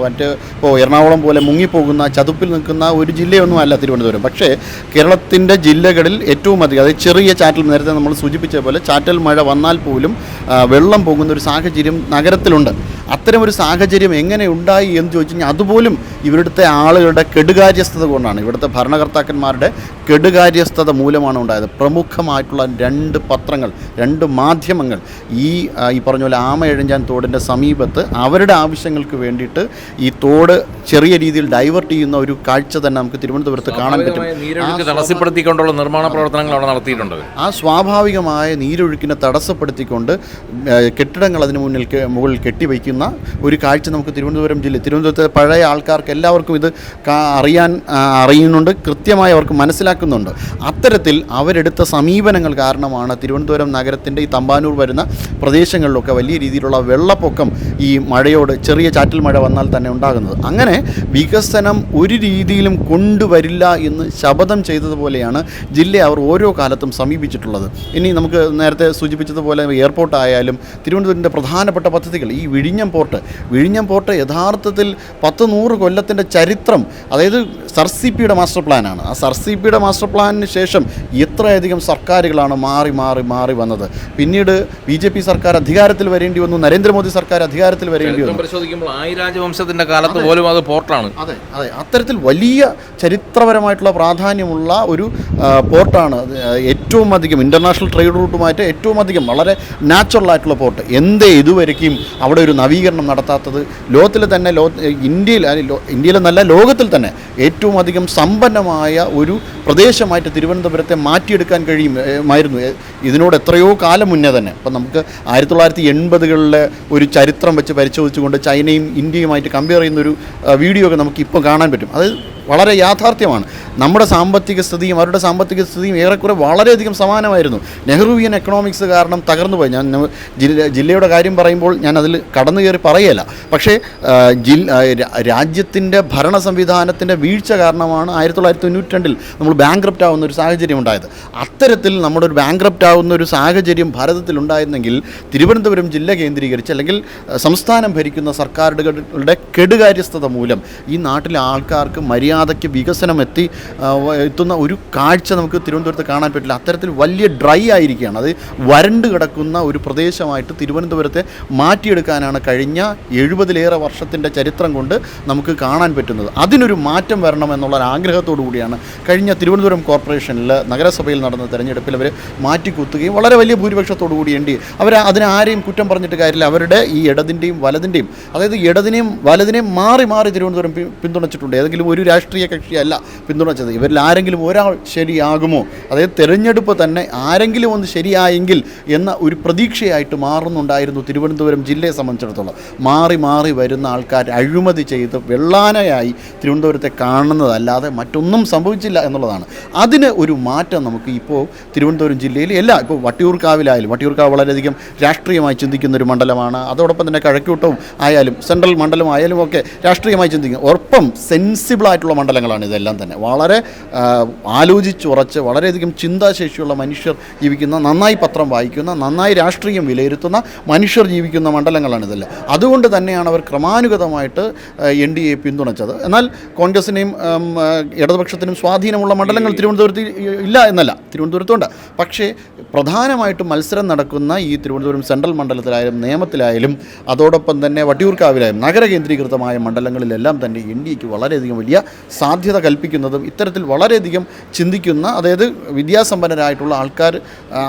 Speaker 3: ഇപ്പോൾ എറണാകുളം പോലെ മുങ്ങിപ്പോകുന്ന ചതുപ്പിൽ നിൽക്കുന്ന ഒരു ജില്ലയൊന്നും അല്ല തിരുവനന്തപുരം. പക്ഷേ കേരളത്തിൻ്റെ ജില്ലകളിൽ ഏറ്റവും അധികം, അതായത് ചെറിയ ചാറ്റൽ, നേരത്തെ നമ്മൾ സൂചിപ്പിച്ച പോലെ ചാറ്റൽ മഴ വന്നാൽ പോലും വെള്ളം പോകുന്ന ഒരു സാഹചര്യം നഗരത്തിലുണ്ട്. അത്തരമൊരു സാഹചര്യം എങ്ങനെ ഉണ്ടായി എന്ന് ചോദിച്ചു കഴിഞ്ഞാൽ അതുപോലും ഇവിടുത്തെ ആളുകളുടെ കെടുകാര്യസ്ഥത കൊണ്ടാണ്, ഇവിടുത്തെ ഭരണകർത്താക്കന്മാരുടെ കെടുകാര്യസ്ഥത മൂലമാണ് ഉണ്ടായത്. പ്രമുഖമായിട്ടുള്ള 2 പത്രങ്ങൾ, 2 മാധ്യമങ്ങൾ ഈ പറഞ്ഞ പോലെ ആമയിഴഞ്ചാൻ തോടിൻ്റെ സമീപത്ത് അവരുടെ ആവശ്യങ്ങൾക്ക് വേണ്ടിയിട്ട് ഈ തോട് ചെറിയ രീതിയിൽ ഡൈവേർട്ട് ചെയ്യുന്ന ഒരു കാഴ്ച തന്നെ നമുക്ക് തിരുവനന്തപുരത്ത് കാണാൻ പറ്റും.
Speaker 2: തടസ്സപ്പെടുത്തിക്കൊണ്ടുള്ള നിർമ്മാണ പ്രവർത്തനങ്ങൾ അവിടെ നടത്തിയിട്ടുണ്ട്.
Speaker 3: ആ സ്വാഭാവികമായ നീരൊഴുക്കിനെ തടസ്സപ്പെടുത്തിക്കൊണ്ട് കെട്ടിടങ്ങൾ അതിന് മുകളിൽ കെട്ടിവയ്ക്കുന്ന ഒരു കാഴ്ച നമുക്ക് തിരുവനന്തപുരത്തെ പഴയ ആൾക്കാർക്ക് എല്ലാവർക്കും ഇത് അറിയുന്നുണ്ട്, കൃത്യമായി അവർക്ക് മനസ്സിലാക്കുന്നുണ്ട്. അത്തരത്തിൽ അവരെടുത്ത സമീപനങ്ങൾ കാരണമാണ് തിരുവനന്തപുരം നഗരത്തിൻ്റെ ഈ തമ്പാനൂർ വരുന്ന പ്രദേശങ്ങളിലൊക്കെ വലിയ രീതിയിലുള്ള വെള്ളപ്പൊക്കം ഈ മഴയോട്, ചെറിയ ചാറ്റൽ മഴ വന്നാൽ തന്നെ ഉണ്ടാകുന്നത്. അങ്ങനെ വികസനം ഒരു രീതിയിലും കൊണ്ടുവരില്ല എന്ന് ശപഥം ചെയ്തതുപോലെയാണ് ജില്ലയെ അവർ ഓരോ കാലത്തും സമീപിച്ചിട്ടുള്ളത്. ഇനി നമുക്ക് നേരത്തെ സൂചിപ്പിച്ചതുപോലെ എയർപോർട്ട് ആയാലും തിരുവനന്തപുരത്തിൻ്റെ പ്രധാനപ്പെട്ട പദ്ധതികൾ, ഈ വിഴിഞ്ഞം പോർട്ട് യഥാർത്ഥത്തിൽ 10-100 കൊല്ലത്തിൻ്റെ ചരിത്രം, അതായത് സർസിപിയുടെ മാസ്റ്റർ പ്ലാനാണ്. ആ സർസിപിയുടെ മാസ്റ്റർ പ്ലാനിന് ശേഷം എത്രയധികം സർക്കാരുകളാണ് മാറി വന്നത്. പിന്നീട് BJP സർക്കാർ അധികാരത്തിൽ വരേണ്ടി വന്നു, നരേന്ദ്രമോദി സർക്കാർ അധികാരത്തിൽ വരേണ്ടി വന്നു.
Speaker 2: പരിശോധിക്കുമ്പോൾ രാജവംശത്തിൻ്റെ കാലത്ത് പോലും അത് പോർട്ടാണ്.
Speaker 3: അതെ, അത്തരത്തിൽ വലിയ ചരിത്രപരമായിട്ടുള്ള പ്രാധാന്യമുള്ള ഒരു പോർട്ടാണ്. ഏറ്റവും അധികം ഇൻ്റർനാഷണൽ ട്രേഡ് റൂട്ടുമായിട്ട് ഏറ്റവും അധികം വളരെ നാച്ചുറൽ ആയിട്ടുള്ള പോർട്ട്. ഇതുവരെയും അവിടെ ഒരു നവീകരണം നടത്താത്തത്? ലോകത്തിൽ തന്നെ, ഇന്ത്യയിലെന്നല്ല ലോകത്തിൽ തന്നെ ഏറ്റവും അധികം സമ്പന്നമായ ഒരു പ്രദേശമായിട്ട് തിരുവനന്തപുരത്തെ മാറ്റിയെടുക്കാൻ കഴിയുമായിരുന്നു ഇതിനോട് എത്രയോ കാലം മുന്നേ തന്നെ. അപ്പം നമുക്ക് 1980കളിലെ ഒരു ചരിത്രം വെച്ച് പരിശോധിച്ചുകൊണ്ട് ചൈനയും ഇന്ത്യയുമായിട്ട് കമ്പയർ ചെയ്യുന്നൊരു വീഡിയോ ഒക്കെ നമുക്ക് ഇപ്പോൾ കാണാൻ പറ്റും. അത് വളരെ യാഥാർത്ഥ്യമാണ്. നമ്മുടെ സാമ്പത്തിക സ്ഥിതിയും അവരുടെ സാമ്പത്തിക സ്ഥിതിയും ഏറെക്കുറെ വളരെയധികം സമാനമായിരുന്നു. നെഹ്റുവിയൻ എക്കണോമിക്സ് കാരണം തകർന്നു പോയി. ഞാൻ ജില്ലയുടെ കാര്യം പറയുമ്പോൾ ഞാൻ അതിൽ കടന്നു കയറി പറയുകയല്ല. പക്ഷേ രാജ്യത്തിൻ്റെ ഭരണ സംവിധാനത്തിൻ്റെ വീഴ്ച കാരണമാണ് 1992 നമ്മൾ ബാങ്ക്രപ്റ്റ് ആവുന്ന ഒരു സാഹചര്യം ഉണ്ടായത്. അത്തരത്തിൽ നമ്മുടെ ഒരു ബാങ്ക്രപ്റ്റ് ആവുന്ന ഒരു സാഹചര്യം ഭാരതത്തിലുണ്ടായിരുന്നെങ്കിൽ തിരുവനന്തപുരം ജില്ല കേന്ദ്രീകരിച്ച്, അല്ലെങ്കിൽ സംസ്ഥാനം ഭരിക്കുന്ന സർക്കാരുകളുടെ കെടുകാര്യസ്ഥത മൂലം ഈ നാട്ടിലെ ആൾക്കാർക്ക് മര്യാദയ്ക്ക് വികസനം എത്തുന്ന ഒരു കാഴ്ച നമുക്ക് തിരുവനന്തപുരത്ത് കാണാൻ പറ്റില്ല. അത്തരത്തിൽ വലിയ ഡ്രൈ ആയിരിക്കുകയാണ്. അത് വരണ്ട് കിടക്കുന്ന ഒരു പ്രദേശമായിട്ട് തിരുവനന്തപുരത്തെ മാറ്റിയെടുക്കാനാണ് കഴിഞ്ഞ 70-ലേറെ വർഷത്തിൻ്റെ ചരിത്രം കൊണ്ട് നമുക്ക് കാണാൻ പറ്റുന്നത്. അതിനൊരു മാറ്റം വരണമെന്നുള്ള ആഗ്രഹത്തോടു കൂടിയാണ് കഴിഞ്ഞ തിരുവനന്തപുരം കോർപ്പറേഷനിൽ നഗരസഭയിൽ നടന്ന തെരഞ്ഞെടുപ്പിൽ അവർ മാറ്റിക്കുത്തുകയും വളരെ വലിയ ഭൂരിപക്ഷത്തോടു കൂടി അതിനെ ആരെയും കുറ്റം പറഞ്ഞിട്ട് കാര്യമില്ല. അവരുടെ ഈ ഇടതിൻ്റെയും വലതിൻ്റെയും, അതായത് ഇടതിനെയും വലതിനെയും മാറി തിരുവനന്തപുരം പിന്തുണച്ചിട്ടുണ്ട്. ഏതെങ്കിലും ഒരു രാഷ്ട്രീയ കക്ഷിയല്ല പിന്തുണച്ചത്. ഇവരിൽ ആരെങ്കിലും ഒരാൾ ശരിയാകുമോ, അതായത് തെരഞ്ഞെടുപ്പ് തന്നെ ആരെങ്കിലും ഒന്ന് ശരിയായെങ്കിൽ എന്ന ഒരു പ്രതീക്ഷയായിട്ട് മാറുന്നുണ്ടായിരുന്നു തിരുവനന്തപുരം ജില്ലയെ സംബന്ധിച്ചിടത്തോളം. മാറി വരുന്ന ആൾക്കാർ അഴിമതി ചെയ്ത് വെള്ളാനയായി തിരുവനന്തപുരത്തെ കാണുന്നതല്ലാതെ മറ്റൊന്നും സംഭവിച്ചില്ല എന്നുള്ളതാണ്. അതിന് ഒരു മാറ്റം നമുക്ക് ഇപ്പോൾ തിരുവനന്തപുരം ജില്ലയിൽ ഇപ്പോൾ വട്ടിയൂർക്കാവ് വളരെയധികം രാഷ്ട്രീയമായി ചിന്തിക്കുന്ന ഒരു മണ്ഡലമാണ്. അതോടൊപ്പം തന്നെ കഴക്കൂട്ടവും ആയാലും സെൻട്രൽ മണ്ഡലം ആയാലും ഒക്കെ രാഷ്ട്രീയമായി ചിന്തിക്കും. ഒപ്പം സെൻസിബിളായിട്ടുള്ള മണ്ഡലങ്ങളാണ് ഇതെല്ലാം തന്നെ. വളരെ ആലോചിച്ചുറച്ച് വളരെയധികം ചിന്താശേഷിയുള്ള മനുഷ്യർ ജീവിക്കുന്ന, നന്നായി പത്രം വായിക്കുന്ന, നന്നായി രാഷ്ട്രീയം വിലയിരുത്തുന്ന മനുഷ്യർ ജീവിക്കുന്ന മണ്ഡലങ്ങളാണ് ഇതെല്ലാം. അതുകൊണ്ട് തന്നെയാണ് അവർ ക്രമാനുഗതമായിട്ട് NDA പിന്തുണച്ചത്. എന്നാൽ കോൺഗ്രസിനെയും ഇടതുപക്ഷത്തിനും സ്വാധീനമുള്ള മണ്ഡലങ്ങൾ തിരുവനന്തപുരത്ത് ഇല്ല എന്നല്ല, തിരുവനന്തപുരത്തുണ്ട്. പക്ഷേ പ്രധാനമായിട്ടും മത്സരം നടക്കുന്ന ഈ തിരുവനന്തപുരം സെൻട്രൽ മണ്ഡലത്തിലായാലും അതോടൊപ്പം തന്നെ വട്ടിയൂർക്കാവിലായാലും നഗര കേന്ദ്രീകൃതമായ മണ്ഡലങ്ങളിലെല്ലാം തന്നെ NDAക്ക് വളരെയധികം വലിയ സാധ്യത കൽപ്പിക്കുന്നതും ഇത്തരത്തിൽ വളരെയധികം ചിന്തിക്കുന്ന, അതായത് വിദ്യാസമ്പന്നരായിട്ടുള്ള ആൾക്കാർ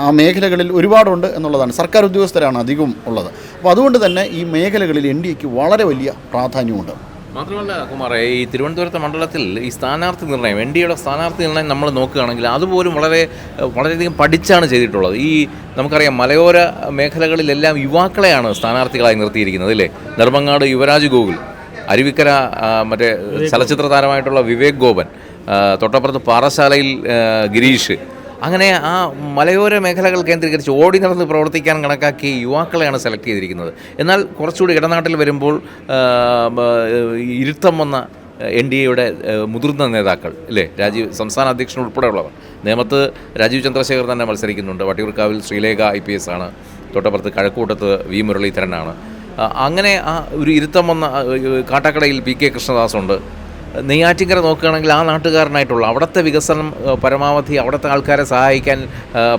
Speaker 3: ആ മേഖലകളിൽ ഒരുപാടുണ്ട് എന്നുള്ളതാണ്. സർക്കാർ ഉദ്യോഗസ്ഥരാണ് അധികവും ഉള്ളത്. അപ്പോൾ അതുകൊണ്ട് തന്നെ ഈ മേഖലകളിൽ എൻ ഡി എക്ക് വളരെ വലിയ പ്രാധാന്യമുണ്ട്.
Speaker 2: മാത്രമല്ല കുമാറേ, ഈ തിരുവനന്തപുരത്തെ മണ്ഡലത്തിൽ ഈ സ്ഥാനാർത്ഥി നിർണ്ണയം, എൻ ഡി എയുടെ സ്ഥാനാർത്ഥി നിർണ്ണയം നമ്മൾ നോക്കുകയാണെങ്കിൽ അതുപോലും വളരെയധികം പഠിച്ചാണ് ചെയ്തിട്ടുള്ളത്. ഈ നമുക്കറിയാം മലയോര മേഖലകളിലെല്ലാം യുവാക്കളെയാണ് സ്ഥാനാർത്ഥികളായി നിർത്തിയിരിക്കുന്നത് അല്ലേ. നെടുമങ്ങാട് യുവരാജ് ഗോകുൽ, അരുവിക്കര മറ്റേ ചലച്ചിത്ര താരമായിട്ടുള്ള വിവേക് ഗോപൻ, തൊട്ടപ്പുറത്ത് പാറശാലയിൽ ഗിരീഷ്, അങ്ങനെ ആ മലയോര മേഖലകൾ കേന്ദ്രീകരിച്ച് ഓടി നടന്ന് പ്രവർത്തിക്കാൻ കണക്കാക്കി യുവാക്കളെയാണ് സെലക്ട് ചെയ്തിരിക്കുന്നത്. എന്നാൽ കുറച്ചുകൂടി ഇടനാട്ടിൽ വരുമ്പോൾ ഇരുത്തം വന്ന എൻ ഡി എയുടെ മുതിർന്ന നേതാക്കൾ അല്ലേ, സംസ്ഥാന അധ്യക്ഷൻ ഉൾപ്പെടെയുള്ളവർ. നേമത്ത് രാജീവ് ചന്ദ്രശേഖർ തന്നെ മത്സരിക്കുന്നുണ്ട്, വട്ടിയൂർക്കാവിൽ ശ്രീലേഖ IPS ആണ്, തൊട്ടപ്പുറത്ത് കഴക്കൂട്ടത്ത് വി മുരളീധരനാണ്. അങ്ങനെ ആ ഒരു ഇരുത്തം വന്ന കാട്ടാക്കടയിൽ PK കൃഷ്ണദാസുണ്ട്. നെയ്യാറ്റിൻകര നോക്കുകയാണെങ്കിൽ ആ നാട്ടുകാരനായിട്ടുള്ള അവിടുത്തെ വികസനം പരമാവധി അവിടുത്തെ ആൾക്കാരെ സഹായിക്കാൻ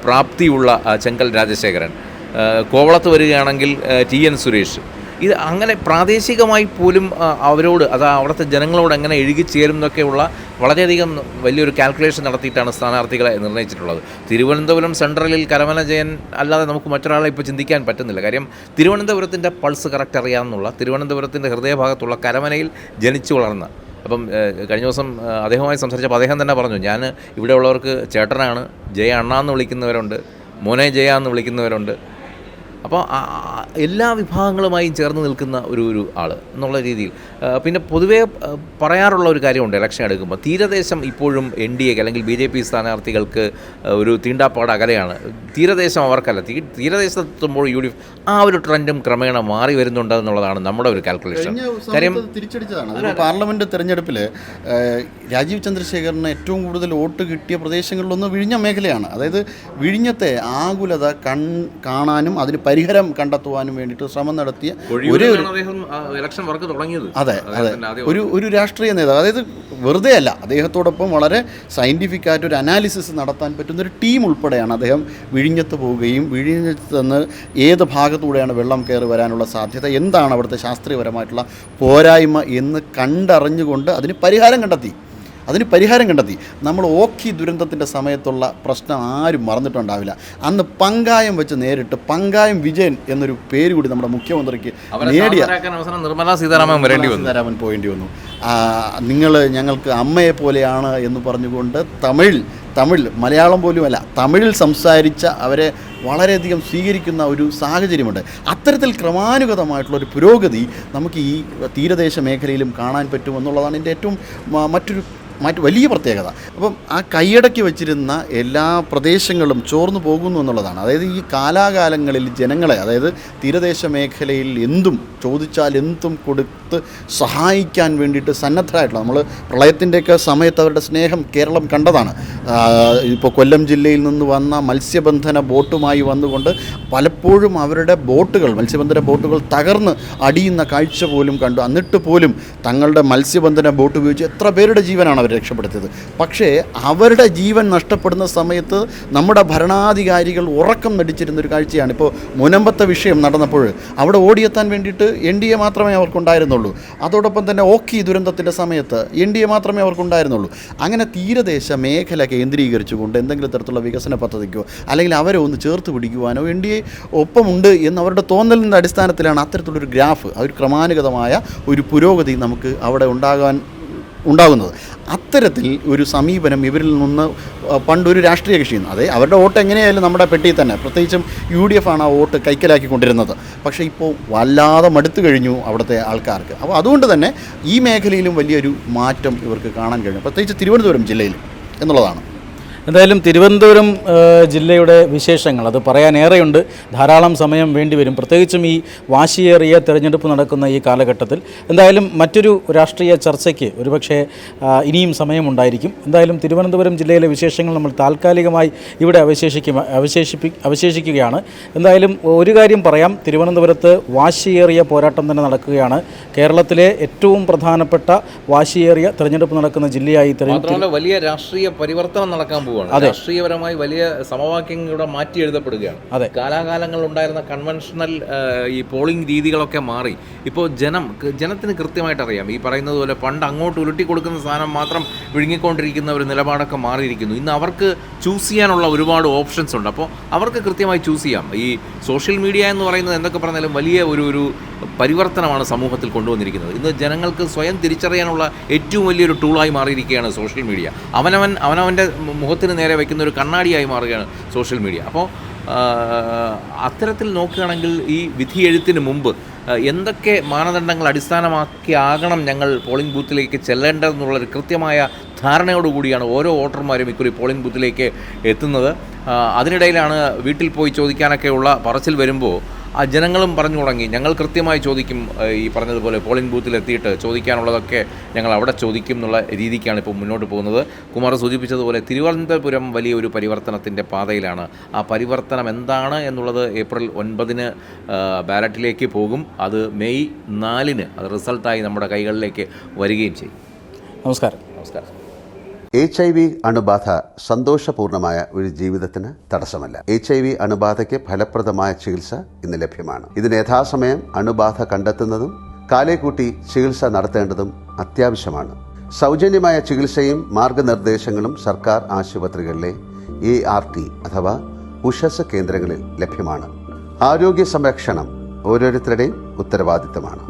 Speaker 2: പ്രാപ്തിയുള്ള ചെങ്കൽ രാജശേഖരൻ. കോവളത്ത് വരികയാണെങ്കിൽ TN സുരേഷ്. ഇത് അങ്ങനെ പ്രാദേശികമായി പോലും അവരോട് അവിടുത്തെ ജനങ്ങളോട് എങ്ങനെ ഇഴുകിച്ചേരും എന്നൊക്കെയുള്ള വളരെയധികം വലിയൊരു കാൽക്കുലേഷൻ നടത്തിയിട്ടാണ് സ്ഥാനാർത്ഥികളെ നിർണ്ണയിച്ചിട്ടുള്ളത്. തിരുവനന്തപുരം സെൻട്രലിൽ കരമന ജയൻ അല്ലാതെ നമുക്ക് മറ്റൊരാളെ ഇപ്പോൾ ചിന്തിക്കാൻ പറ്റുന്നില്ല. കാര്യം തിരുവനന്തപുരത്തിൻ്റെ പൾസ് കറക്റ്റ് അറിയാമെന്നുള്ള, തിരുവനന്തപുരത്തിൻ്റെ ഹൃദയഭാഗത്തുള്ള കരമനയിൽ ജനിച്ചു വളർന്ന, അപ്പം കഴിഞ്ഞ ദിവസം അദ്ദേഹവുമായി സംസാരിച്ചപ്പോൾ അദ്ദേഹം തന്നെ പറഞ്ഞു, ഞാൻ ഇവിടെ ഉള്ളവർക്ക് ചേട്ടനാണ്, ജയ അണ്ണ എന്ന് വിളിക്കുന്നവരുണ്ട്, മോനെ ജയ എന്ന് വിളിക്കുന്നവരുണ്ട്. അപ്പോൾ എല്ലാ വിഭാഗങ്ങളുമായും ചേർന്ന് നിൽക്കുന്ന ഒരു ആൾ എന്നുള്ള രീതിയിൽ. പിന്നെ പൊതുവേ പറയാറുള്ള ഒരു കാര്യമുണ്ട്, ഇലക്ഷൻ എടുക്കുമ്പോൾ തീരദേശം ഇപ്പോഴും NDA അല്ലെങ്കിൽ BJP സ്ഥാനാർത്ഥികൾക്ക് ഒരു തീണ്ടാപ്പാട് അകലെയാണ്. തീരദേശം അവർക്കല്ല, തീരദേശത്തെത്തുമ്പോൾ UDF ആ ഒരു ട്രെൻഡും ക്രമേണ മാറി വരുന്നുണ്ട് എന്നുള്ളതാണ് നമ്മുടെ ഒരു കാൽക്കുലേഷൻ. കാര്യം
Speaker 3: തിരിച്ചടിച്ചതാണ്. പാർലമെൻറ്റ് തെരഞ്ഞെടുപ്പിൽ രാജീവ് ചന്ദ്രശേഖറിന് ഏറ്റവും കൂടുതൽ വോട്ട് കിട്ടിയ പ്രദേശങ്ങളിലൊന്ന് വിഴിഞ്ഞ മേഖലയാണ്. അതായത് വിഴിഞ്ഞത്തെ ആകുലത കാണാനും അതിന് പരിഹാരം കണ്ടെത്തുവാനും വേണ്ടിയിട്ട് ശ്രമം നടത്തിയ അതെ ഒരു രാഷ്ട്രീയ നേതാവ്. അതായത് വെറുതെ അല്ല, അദ്ദേഹത്തോടൊപ്പം വളരെ സയൻറ്റിഫിക് ആയിട്ട് ഒരു അനാലിസിസ് നടത്താൻ പറ്റുന്ന ഒരു ടീം ഉൾപ്പെടെയാണ് അദ്ദേഹം വിഴിഞ്ഞത്ത് പോവുകയും വിഴിഞ്ഞത്ത് നിന്ന് ഏത് ഭാഗത്തൂടെയാണ് വെള്ളം കയറി വരാനുള്ള സാധ്യത, എന്താണ് അവിടുത്തെ ശാസ്ത്രീയപരമായിട്ടുള്ള പോരായ്മ എന്ന് കണ്ടറിഞ്ഞുകൊണ്ട് അതിന് പരിഹാരം കണ്ടെത്തി. നമ്മൾ ഓഖി ദുരന്തത്തിൻ്റെ സമയത്തുള്ള പ്രശ്നം ആരും മറന്നിട്ടുണ്ടാവില്ല. അന്ന് പങ്കായം വെച്ച് നേരിട്ട് പങ്കായം വിജയൻ എന്നൊരു പേര് കൂടി നമ്മുടെ മുഖ്യമന്ത്രിക്ക് നേടിയ
Speaker 2: നിർമ്മലാ സീതാരാമൻ
Speaker 3: പോകേണ്ടി വന്നു. നിങ്ങൾ ഞങ്ങൾക്ക് അമ്മയെ പോലെയാണ് എന്ന് പറഞ്ഞുകൊണ്ട് തമിഴ് മലയാളം പോലുമല്ല തമിഴിൽ സംസാരിച്ച അവരെ വളരെയധികം സ്വീകരിക്കുന്ന ഒരു സാഹചര്യമുണ്ട്. അത്തരത്തിൽ ക്രമാനുഗതമായിട്ടുള്ള ഒരു പുരോഗതി നമുക്ക് ഈ തീരദേശ മേഖലയിലും കാണാൻ പറ്റുമെന്നുള്ളതാണ് എൻ്റെ ഏറ്റവും മറ്റു വലിയ പ്രത്യേകത. അപ്പം ആ കൈയടക്കി വച്ചിരുന്ന എല്ലാ പ്രദേശങ്ങളും ചോർന്നു പോകുന്നു എന്നുള്ളതാണ്. അതായത് ഈ കാലാകാലങ്ങളിൽ ജനങ്ങളെ, അതായത് തീരദേശ മേഖലയിൽ ചോദിച്ചാൽ എന്തും കൊടുത്ത് സഹായിക്കാൻ വേണ്ടിയിട്ട് സന്നദ്ധരായിട്ടുള്ള, നമ്മൾ പ്രളയത്തിൻ്റെയൊക്കെ സമയത്ത് അവരുടെ സ്നേഹം കേരളം കണ്ടതാണ്. ഇപ്പോൾ കൊല്ലം ജില്ലയിൽ നിന്ന് വന്ന മത്സ്യബന്ധന ബോട്ടുമായി വന്നുകൊണ്ട് പലപ്പോഴും അവരുടെ മത്സ്യബന്ധന ബോട്ടുകൾ തകർന്ന് അടിയുന്ന കാഴ്ച പോലും കണ്ടു. എന്നിട്ട് പോലും തങ്ങളുടെ മത്സ്യബന്ധന ബോട്ട് ഉപയോഗിച്ച് എത്ര പേരുടെ ജീവനാണ് അവർ രക്ഷപ്പെടുത്തിയത്. പക്ഷേ അവരുടെ ജീവൻ നഷ്ടപ്പെടുന്ന സമയത്ത് നമ്മുടെ ഭരണാധികാരികൾ ഉറക്കം നടിച്ചിരുന്നൊരു കാഴ്ചയാണ്. ഇപ്പോൾ മുനമ്പത്തെ വിഷയം നടന്നപ്പോൾ അവിടെ ഓടിയെത്താൻ വേണ്ടിയിട്ട് NDA മാത്രമേ അവർക്കുണ്ടായിരുന്നുള്ളൂ. അതോടൊപ്പം തന്നെ ഓഖി ദുരന്തത്തിൻ്റെ സമയത്ത് NDA മാത്രമേ അവർക്കുണ്ടായിരുന്നുള്ളൂ. അങ്ങനെ തീരദേശ മേഖല കേന്ദ്രീകരിച്ചുകൊണ്ട് എന്തെങ്കിലും തരത്തിലുള്ള വികസന പദ്ധതിക്കോ അല്ലെങ്കിൽ അവരെ ഒന്ന് ചേർത്ത് പിടിക്കുവാനോ NDA ഒപ്പമുണ്ട് എന്ന് അവരുടെ തോന്നലിൻ്റെ അടിസ്ഥാനത്തിലാണ് അത്തരത്തിലുള്ളൊരു ഗ്രാഫ്, ഒരു ക്രമാനുഗതമായ ഒരു പുരോഗതി നമുക്ക് അവിടെ ഉണ്ടാകുന്നത്. അത്തരത്തിൽ ഒരു സമീപനം ഇവരിൽ നിന്ന് പണ്ടൊരു രാഷ്ട്രീയ കക്ഷിയിൽ നിന്ന്, അവരുടെ വോട്ട് എങ്ങനെയായാലും നമ്മുടെ പെട്ടിയിൽ തന്നെ, പ്രത്യേകിച്ചും UDF ആണ് ആ വോട്ട് കൈക്കലാക്കിക്കൊണ്ടിരുന്നത്. പക്ഷേ ഇപ്പോൾ വല്ലാതെ മടുത്തു കഴിഞ്ഞു അവിടുത്തെ ആൾക്കാർക്ക്. അപ്പോൾ അതുകൊണ്ട് തന്നെ ഈ മേഖലയിലും വലിയൊരു മാറ്റം ഇവർക്ക് കാണാൻ കഴിഞ്ഞു, പ്രത്യേകിച്ച് തിരുവനന്തപുരം ജില്ലയിൽ എന്നുള്ളതാണ്.
Speaker 1: എന്തായാലും തിരുവനന്തപുരം ജില്ലയുടെ വിശേഷങ്ങൾ അത് പറയാനേറെയുണ്ട്, ധാരാളം സമയം വേണ്ടിവരും, പ്രത്യേകിച്ചും ഈ വാശിയേറിയ തെരഞ്ഞെടുപ്പ് നടക്കുന്ന ഈ കാലഘട്ടത്തിൽ. എന്തായാലും മറ്റൊരു രാഷ്ട്രീയ ചർച്ചയ്ക്ക് ഒരുപക്ഷെ ഇനിയും സമയമുണ്ടായിരിക്കും. എന്തായാലും തിരുവനന്തപുരം ജില്ലയിലെ വിശേഷങ്ങൾ നമ്മൾ താൽക്കാലികമായി ഇവിടെ അവശേഷിക്കുകയാണ്. എന്തായാലും ഒരു കാര്യം പറയാം, തിരുവനന്തപുരത്ത് വാശിയേറിയ പോരാട്ടം തന്നെ നടക്കുകയാണ്. കേരളത്തിലെ ഏറ്റവും പ്രധാനപ്പെട്ട വാശിയേറിയ തെരഞ്ഞെടുപ്പ് നടക്കുന്ന ജില്ലയായി
Speaker 2: വലിയ രാഷ്ട്രീയ പരിവർത്തനം നടക്കാൻ പോകും. പോവുകയാണ്. രാഷ്ട്രീയപരമായി വലിയ സമവാക്യങ്ങൾ ഇവിടെ മാറ്റി എഴുതപ്പെടുകയാണ്. കാലാകാലങ്ങൾ ഉണ്ടായിരുന്ന കൺവെൻഷണൽ ഈ പോളിംഗ് രീതികളൊക്കെ മാറി. ഇപ്പോൾ ജനത്തിന് കൃത്യമായിട്ട് അറിയാം. ഈ പറയുന്നത് പോലെ പണ്ട് അങ്ങോട്ട് ഉരുട്ടി കൊടുക്കുന്ന സാധനം മാത്രം വിഴുങ്ങിക്കൊണ്ടിരിക്കുന്ന ഒരു നിലപാടൊക്കെ മാറിയിരിക്കുന്നു. ഇന്ന് അവർക്ക് ചൂസ് ചെയ്യാനുള്ള ഒരുപാട് ഓപ്ഷൻസ് ഉണ്ട്. അപ്പോൾ അവർക്ക് കൃത്യമായി ചൂസ് ചെയ്യാം. ഈ സോഷ്യൽ മീഡിയ എന്ന് പറയുന്നത് എന്തൊക്കെ പറഞ്ഞാലും വലിയ ഒരു പരിവർത്തനമാണ് സമൂഹത്തിൽ കൊണ്ടുവന്നിരിക്കുന്നത്. ഇന്ന് ജനങ്ങൾക്ക് സ്വയം തിരിച്ചറിയാനുള്ള ഏറ്റവും വലിയൊരു ടൂളായി മാറിയിരിക്കുകയാണ് സോഷ്യൽ മീഡിയ. അവനവൻ്റെ മുഖത്തിന് നേരെ വയ്ക്കുന്ന ഒരു കണ്ണാടിയായി മാറുകയാണ് സോഷ്യൽ മീഡിയ. അപ്പോൾ അത്തരത്തിൽ നോക്കുകയാണെങ്കിൽ ഈ വിധിയെഴുത്തിന് മുമ്പ് എന്തൊക്കെ മാനദണ്ഡങ്ങൾ അടിസ്ഥാനമാക്കിയാകണം ഞങ്ങൾ പോളിംഗ് ബൂത്തിലേക്ക് ചെല്ലേണ്ടതെന്നുള്ളൊരു കൃത്യമായ ധാരണയോടുകൂടിയാണ് ഓരോ വോട്ടർമാരും ഇക്കുറി പോളിംഗ് ബൂത്തിലേക്ക് എത്തുന്നത്. അതിനിടയിലാണ് വീട്ടിൽ പോയി ചോദിക്കാനൊക്കെയുള്ള പറച്ചിൽ വരുമ്പോൾ ആ ജനങ്ങളും പറഞ്ഞു തുടങ്ങി, ഞങ്ങൾ കൃത്യമായി ചോദിക്കും. ഈ പറഞ്ഞതുപോലെ പോളിംഗ് ബൂത്തിലെത്തിയിട്ട് ചോദിക്കാനുള്ളതൊക്കെ ഞങ്ങൾ അവിടെ ചോദിക്കും എന്നുള്ള രീതിക്കാണ് ഇപ്പോൾ മുന്നോട്ട് പോകുന്നത്. കുമാർ സൂചിപ്പിച്ചതുപോലെ തിരുവനന്തപുരം വലിയൊരു പരിവർത്തനത്തിൻ്റെ പാതയിലാണ്. ആ പരിവർത്തനം എന്താണ് എന്നുള്ളത് ഏപ്രിൽ 9 ബാലറ്റിലേക്ക് പോകും. അത് മെയ് 4 അത് റിസൾട്ടായി നമ്മുടെ കൈകളിലേക്ക് വരികയും ചെയ്യും.
Speaker 1: നമസ്കാരം.
Speaker 4: HIV അണുബാധ സന്തോഷപൂർണമായ ഒരു ജീവിതത്തിന് തടസ്സമല്ല. HIV അണുബാധയ്ക്ക് ഫലപ്രദമായ ചികിത്സ ഇന്ന് ലഭ്യമാണ്. ഇതിന് യഥാസമയം അണുബാധ കണ്ടെത്തുന്നതും കാലേക്കൂട്ടി ചികിത്സ നടത്തേണ്ടതും അത്യാവശ്യമാണ്. സൗജന്യമായ ചികിത്സയും മാർഗനിർദ്ദേശങ്ങളും സർക്കാർ ആശുപത്രികളിലെ ART അഥവാ ഉഷസ് കേന്ദ്രങ്ങളിൽ ലഭ്യമാണ്. ആരോഗ്യ സംരക്ഷണം ഓരോരുത്തരുടെയും ഉത്തരവാദിത്തമാണ്.